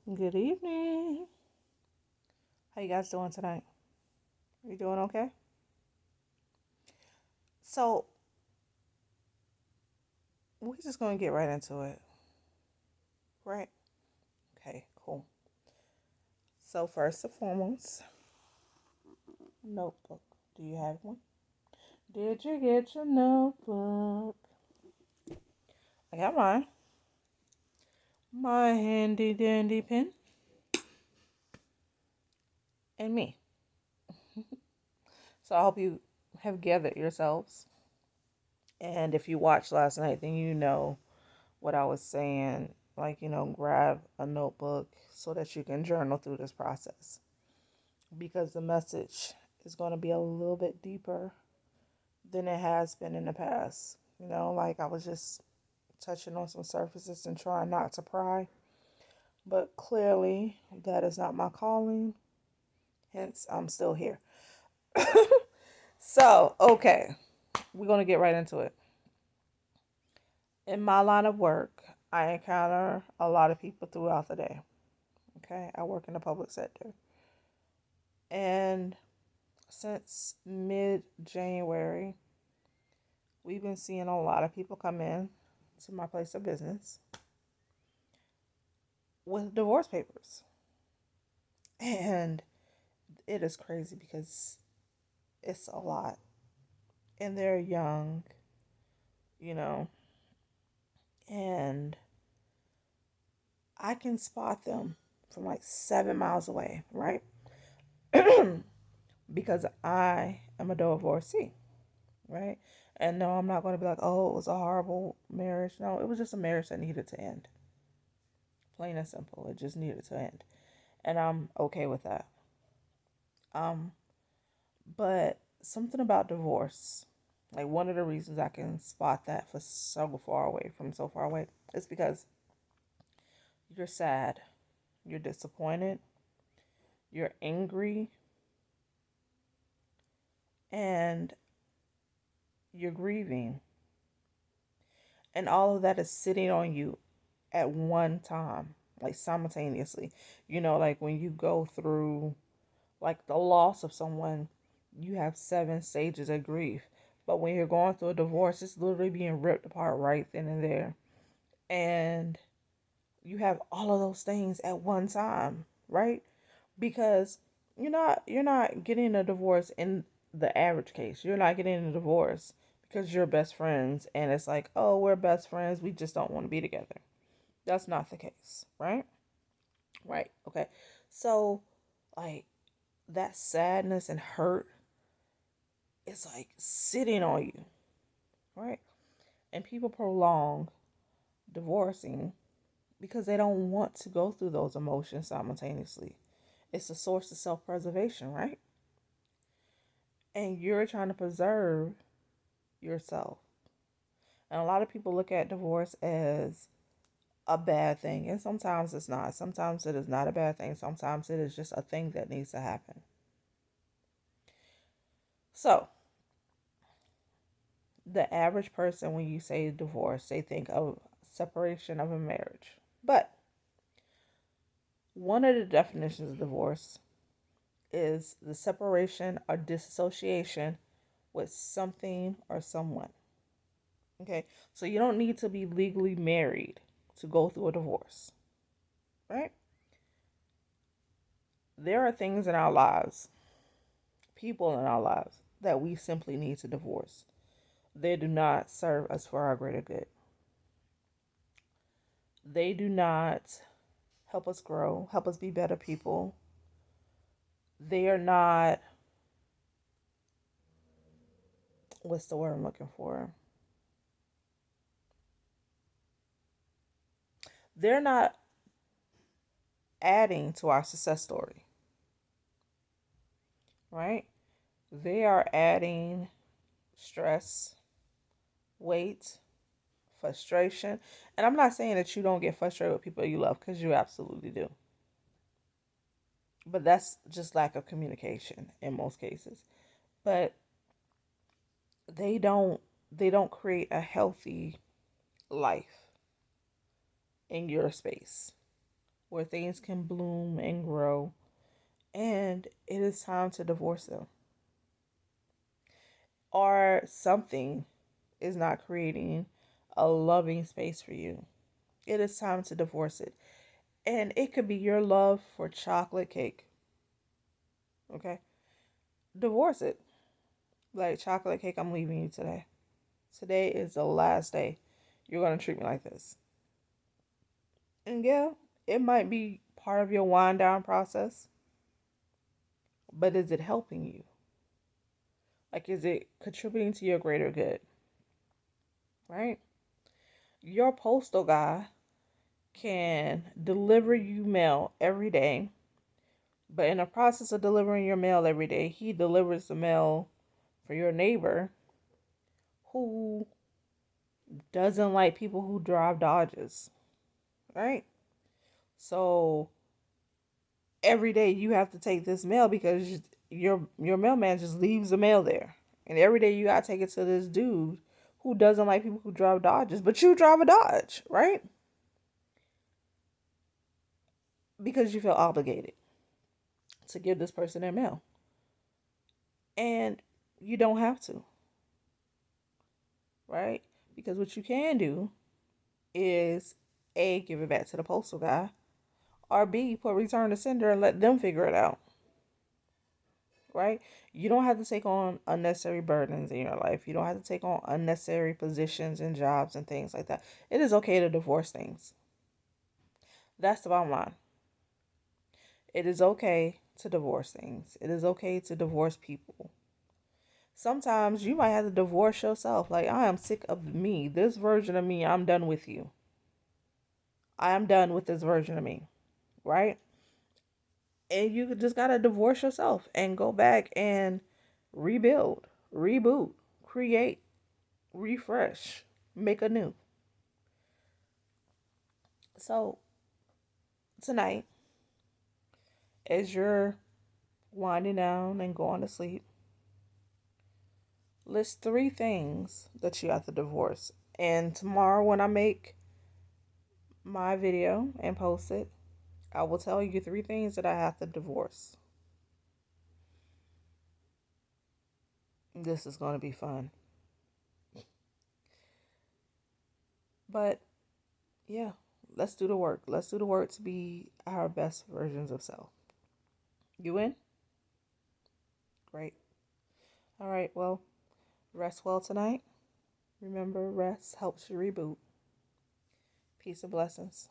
Good evening. How you guys doing tonight? You doing okay? So we're just gonna get right into it, right? Okay, cool. So first and foremost, notebook. Do you have one? Did you get your notebook? I got mine. My handy dandy pen and me. So I hope you have gathered yourselves. And if you watched last night, then you know what I was saying. Like, grab a notebook so that you can journal through this process. Because the message is going to be a little bit deeper than it has been in the past. Like I was just touching on some surfaces and trying not to pry. But clearly, that is not my calling. Hence, I'm still here. So, okay, we're going to get right into it. In my line of work, I encounter a lot of people throughout the day. Okay, I work in the public sector. And since mid January, we've been seeing a lot of people come in to my place of business with divorce papers. And it is crazy because it's a lot. And they're young, you know, and I can spot them from like 7 miles away, right? Because I am a divorcee, right? And no, I'm not going to be like, oh, it was a horrible marriage. No, it was just a marriage that needed to end. Plain and simple. It just needed to end. And I'm okay with that. Um, but something about divorce, like one of the reasons I can spot that for so far away, is because you're sad, you're disappointed, you're angry, and you're grieving. And all of that is sitting on you at one time, like simultaneously. Like when you go through like the loss of someone, you have 7 stages of grief. But when you're going through a divorce, it's literally being ripped apart right then and there. And you have all of those things at one time, right? Because you're not getting a divorce in the average case. You're not getting a divorce because you're best friends and it's like, oh, we're best friends, we just don't want to be together. That's not the case, right? Right. Okay. So, like, that sadness and hurt is like sitting on you, right? And people prolong divorcing because they don't want to go through those emotions simultaneously. It's a source of self preservation, right? And you're trying to preserve yourself. And a lot of people look at divorce as a bad thing, and sometimes it's not. Sometimes it is not a bad thing, sometimes it is just a thing that needs to happen. So, the average person, when you say divorce, they think of separation of a marriage. But one of the definitions of divorce is the separation or disassociation with something or someone. Okay, so you don't need to be legally married to go through a divorce, right? There are things in our lives, people in our lives, that we simply need to divorce. They do not serve us for our greater good. They do not help us grow, help us be better people. They are not, what's the word I'm looking for? They're not adding to our success story, right? They are adding stress, weight, frustration. And I'm not saying that you don't get frustrated with people you love, because you absolutely do. But that's just lack of communication in most cases. But they don't they don't create a healthy life in your space where things can bloom and grow, and it is time to divorce them. Or something is not creating a loving space for you. It is time to divorce it. And it could be your love for chocolate cake. Okay? Divorce it. Like, chocolate cake, I'm leaving you today. Today is the last day you're going to treat me like this. And yeah, it might be part of your wind down process, but is it helping you? Like, is it contributing to your greater good? Right? Your postal guy can deliver you mail every day, but in the process of delivering your mail every day, he delivers the mail for your neighbor who doesn't like people who drive Dodges, right? So every day you have to take this mail because your mailman just leaves the mail there, and every day you gotta take it to this dude who doesn't like people who drive Dodges, but you drive a Dodge, right? Because you feel obligated to give this person their mail, and you don't have to, right? Because what you can do is A, give it back to the postal guy, or B, put return to sender and let them figure it out, right? You don't have to take on unnecessary burdens in your life. You don't have to take on unnecessary positions and jobs and things like that. It is okay to divorce things. That's the bottom line. It is okay to divorce things. It is okay to divorce people. Sometimes you might have to divorce yourself. Like, I am sick of me. This version of me, I'm done with you. I am done with this version of me, right? And you just gotta divorce yourself and go back and rebuild, reboot, create, refresh, make anew. So tonight, as you're winding down and going to sleep, list 3 things that you have to divorce. And tomorrow, when I make my video and post it, I will tell you 3 things that I have to divorce. This is going to be fun. But yeah, let's do the work. Let's do the work to be our best versions of self. You in? Great. All right, well, rest well tonight. Remember, rest helps you reboot. Peace and blessings.